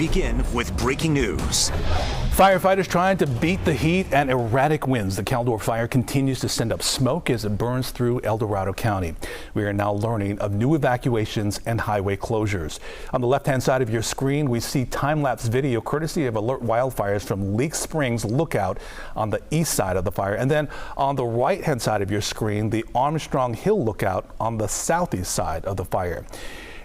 begin with breaking news. Firefighters trying to beat the heat and erratic winds. The Caldor fire continues to send up smoke as it burns through El Dorado County. We are now learning of new evacuations and highway closures. On the left-hand side of your screen, we see time-lapse video courtesy of Alert Wildfires from Leak Springs Lookout on the east side of the fire. And then on the right-hand side of your screen, the Armstrong Hill Lookout on the southeast side of the fire.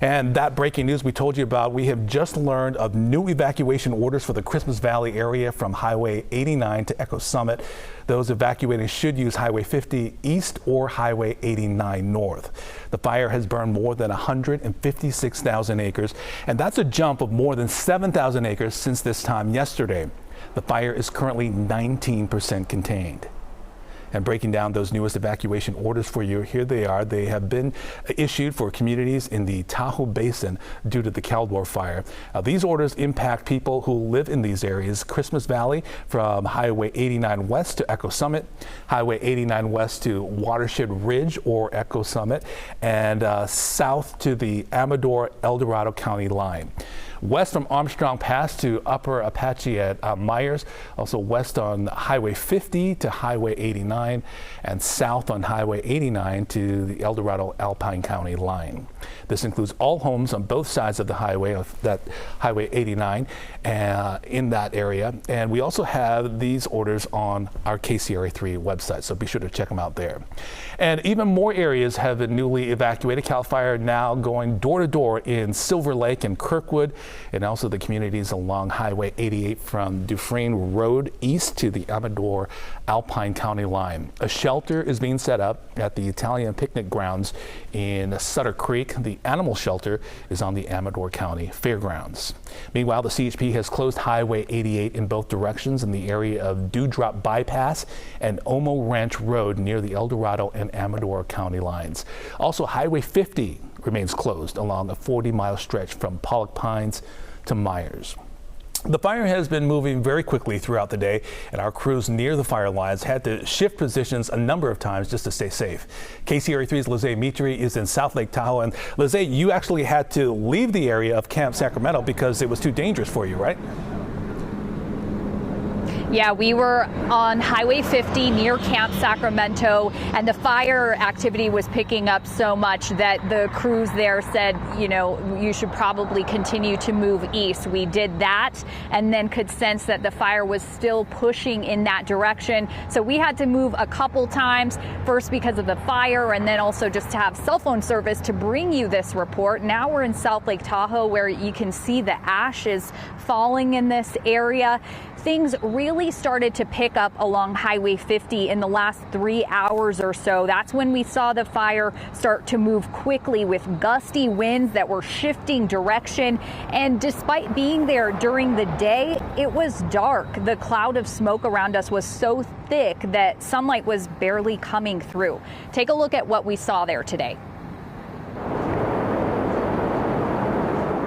And that breaking news we told you about, we have just learned of new evacuation orders for the Christmas Valley area from Highway 89 to Echo Summit. Those evacuating should use Highway 50 east or Highway 89 north. The fire has burned more than 156,000 acres, and that's a jump of more than 7,000 acres since this time yesterday. The fire is currently 19% contained. And breaking down those newest evacuation orders for you, here they are. They have been issued for communities in the Tahoe Basin due to the Caldor fire. These orders impact people who live in these areas. Christmas Valley from Highway 89 west to Echo Summit, Highway 89 west to Watershed Ridge or Echo Summit, and south to the Amador El Dorado County line. West from Armstrong Pass to Upper Apache at Myers, also west on Highway 50 to Highway 89, and south on Highway 89 to the El Dorado Alpine County line. This includes all homes on both sides of the highway, of that Highway 89 in that area. And we also have these orders on our KCRA 3 website, so be sure to check them out there. And even more areas have been newly evacuated. CAL FIRE now going door to door in Silver Lake and Kirkwood, and also the communities along Highway 88 from Dufresne Road east to the Amador Alpine County line. A shelter is being set up at the Italian picnic grounds in Sutter Creek. The animal shelter is on the Amador County Fairgrounds. Meanwhile, the CHP has closed Highway 88 in both directions in the area of Dewdrop Bypass and Omo Ranch Road near the El Dorado and Amador County lines. Also, Highway 50 remains closed along a 40-mile stretch from Pollock Pines to Myers. The fire has been moving very quickly throughout the day, and our crews near the fire lines had to shift positions a number of times just to stay safe. KCRA 3's Lizzie Mitri is in South Lake Tahoe, and Lizzie, you actually had to leave the area of Camp Sacramento because it was too dangerous for you, right? Yeah, we were on Highway 50 near Camp Sacramento, and the fire activity was picking up so much that the crews there said, you know, you should probably continue to move east. We did that and then could sense that the fire was still pushing in that direction. So we had to move a couple times, first because of the fire and then also just to have cell phone service to bring you this report. Now we're in South Lake Tahoe where you can see the ashes falling in this area. Things really started to pick up along Highway 50 in the last 3 hours or so. That's when we saw the fire start to move quickly with gusty winds that were shifting direction. And despite being there during the day, it was dark. The cloud of smoke around us was so thick that sunlight was barely coming through. Take a look at what we saw there today.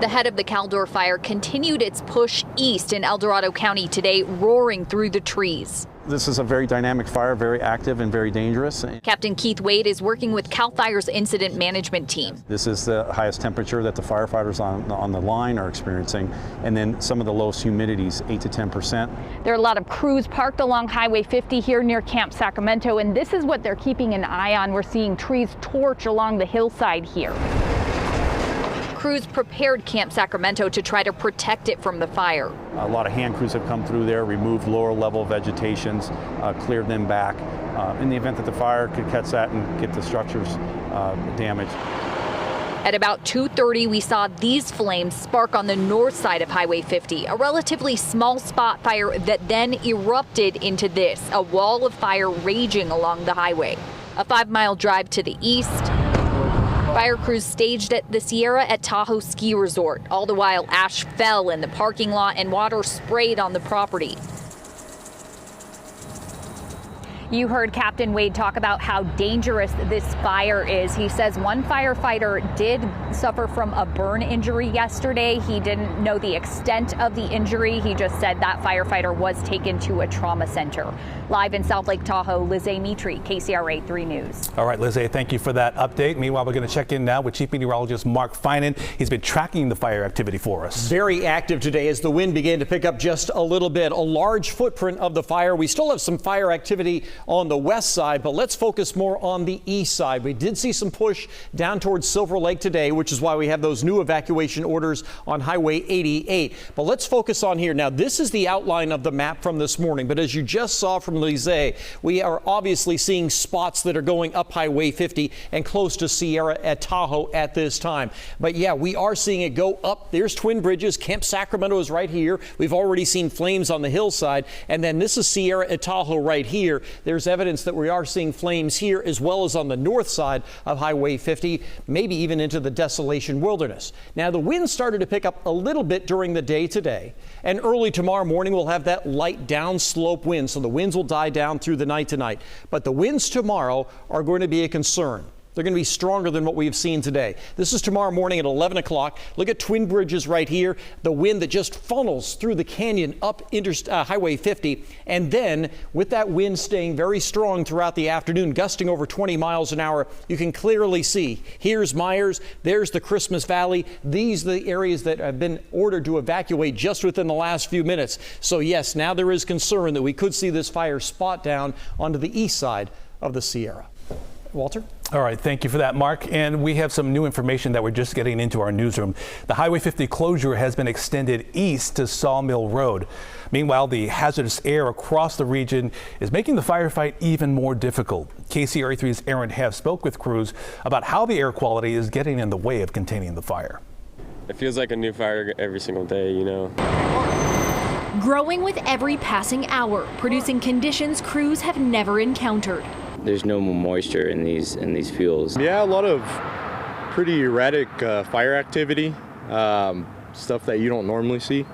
The head of the Caldor fire continued its push east in El Dorado County today, roaring through the trees. This is a very dynamic fire, very active and very dangerous. Captain Keith Wade is working with CAL FIRE's incident management team. This is the highest temperature that the firefighters on the line are experiencing, and then some of the lowest humidities, 8 to 10%. There are a lot of crews parked along Highway 50 here near Camp Sacramento, and this is what they're keeping an eye on. We're seeing trees torch along the hillside here. Crews prepared Camp Sacramento to try to protect it from the fire. A lot of hand crews have come through there, removed lower level vegetations, cleared them back in the event that the fire could catch that and get the structures damaged. At about 2:30, we saw these flames spark on the north side of Highway 50, a relatively small spot fire that then erupted into this, a wall of fire raging along the highway. A 5-mile drive to the east. Fire crews staged at the Sierra at Tahoe Ski Resort. All the while, ash fell in the parking lot and water sprayed on the property. You heard Captain Wade talk about how dangerous this fire is. He says one firefighter did suffer from a burn injury yesterday. He didn't know the extent of the injury. He just said that firefighter was taken to a trauma center. Live in South Lake Tahoe, Lizzie Mitri, KCRA 3 News. All right, Lizzie, thank you for that update. Meanwhile, we're going to check in now with Chief Meteorologist Mark Finan. He's been tracking the fire activity for us. Very active today as the wind began to pick up just a little bit. A large footprint of the fire. We still have some fire activity on the west side, but let's focus more on the east side. We did see some push down towards Silver Lake today, which is why we have those new evacuation orders on Highway 88. But let's focus on here. Now, this is the outline of the map from this morning, but as you just saw from Lizzie, we are obviously seeing spots that are going up Highway 50 and close to Sierra at Tahoe at this time. But yeah, we are seeing it go up. There's Twin Bridges. Camp Sacramento is right here. We've already seen flames on the hillside. And then this is Sierra at Tahoe right here. There's evidence that we are seeing flames here as well as on the north side of Highway 50, maybe even into the Desolation Wilderness. Now, the wind started to pick up a little bit during the day today, and early tomorrow morning we'll have that light downslope wind, so the winds will die down through the night tonight. But the winds tomorrow are going to be a concern. They're going to be stronger than what we've seen today. This is tomorrow morning at 11 o'clock. Look at Twin Bridges right here. The wind that just funnels through the canyon up Highway 50. And then with that wind staying very strong throughout the afternoon, gusting over 20 miles an hour, you can clearly see here's Myers. There's the Christmas Valley. These are the areas that have been ordered to evacuate just within the last few minutes. So yes, now there is concern that we could see this fire spot down onto the east side of the Sierra. Walter? All right, thank you for that, Mark. And we have some new information that we're just getting into our newsroom. The Highway 50 closure has been extended east to Sawmill Road. Meanwhile, the hazardous air across the region is making the firefight even more difficult. KCRA 3's Aaron Heff spoke with crews about how the air quality is getting in the way of containing the fire. It feels like a new fire every single day, you know. Growing with every passing hour, producing conditions crews have never encountered. There's no moisture in these fuels. Yeah, a lot of pretty erratic fire activity, stuff that you don't normally see.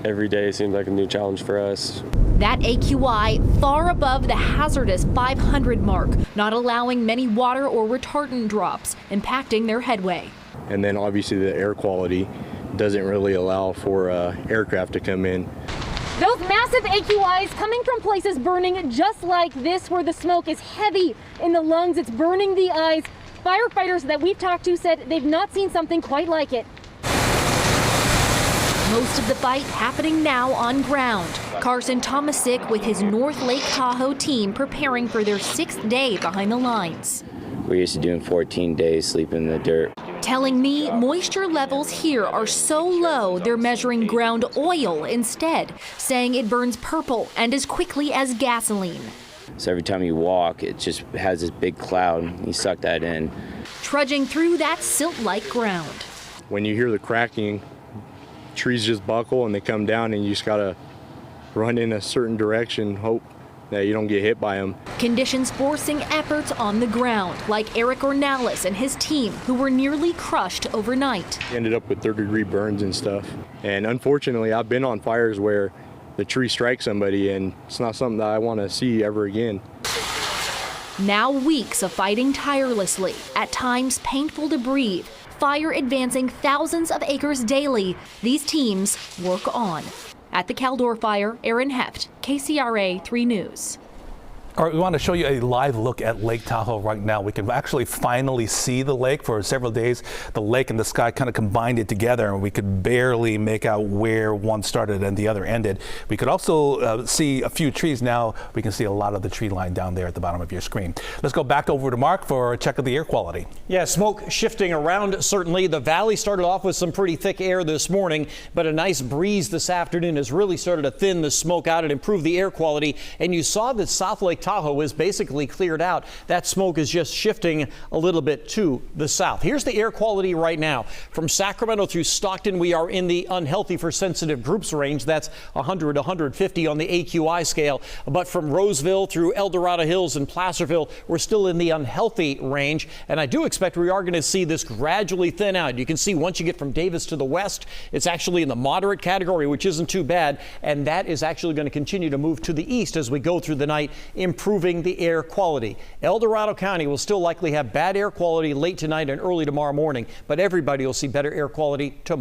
Every day seems like a new challenge for us. That AQI far above the hazardous 500 mark, not allowing many water or retardant drops, impacting their headway. And then obviously the air quality doesn't really allow for aircraft to come in. Those massive AQIs coming from places burning just like this, where the smoke is heavy in the lungs, it's burning the eyes. Firefighters that we've talked to said they've not seen something quite like it. Most of the fight happening now on ground. Carson Tomasic with his North Lake Tahoe team preparing for their 6th day behind the lines. We're used to doing 14 days sleeping in the dirt. Telling me moisture levels here are so low they're measuring ground oil instead, saying it burns purple and as quickly as gasoline. So every time you walk, it just has this big cloud. You suck that in. Trudging through that silt-like ground. When you hear the cracking, trees just buckle and they come down, and you just gotta run in a certain direction, hope that you don't get hit by them. Conditions forcing efforts on the ground, like Eric Ornalis and his team, who were nearly crushed overnight. Ended up with 3rd-degree burns and stuff. And unfortunately, I've been on fires where the tree strikes somebody, and it's not something that I want to see ever again. Now weeks of fighting tirelessly, at times painful to breathe. Fire advancing thousands of acres daily. These teams work on. At the Caldor fire, Aaron Heff, KCRA 3 News. All right, we want to show you a live look at Lake Tahoe right now. We can actually finally see the lake. For several days, the lake and the sky kind of combined it together, and we could barely make out where one started and the other ended. We could also see a few trees. Now we can see a lot of the tree line down there at the bottom of your screen. Let's go back over to Mark for a check of the air quality. Yeah, smoke shifting around, certainly. The valley started off with some pretty thick air this morning, but a nice breeze this afternoon has really started to thin the smoke out and improve the air quality. And you saw that South Lake Tahoe is basically cleared out. That smoke is just shifting a little bit to the south. Here's the air quality right now. From Sacramento through Stockton, we are in the unhealthy for sensitive groups range. That's 100 to 150 on the AQI scale. But from Roseville through El Dorado Hills and Placerville, we're still in the unhealthy range. And I do expect we are going to see this gradually thin out. You can see once you get from Davis to the west, it's actually in the moderate category, which isn't too bad. And that is actually going to continue to move to the east as we go through the night, improving the air quality. El Dorado County will still likely have bad air quality late tonight and early tomorrow morning, but everybody will see better air quality tomorrow.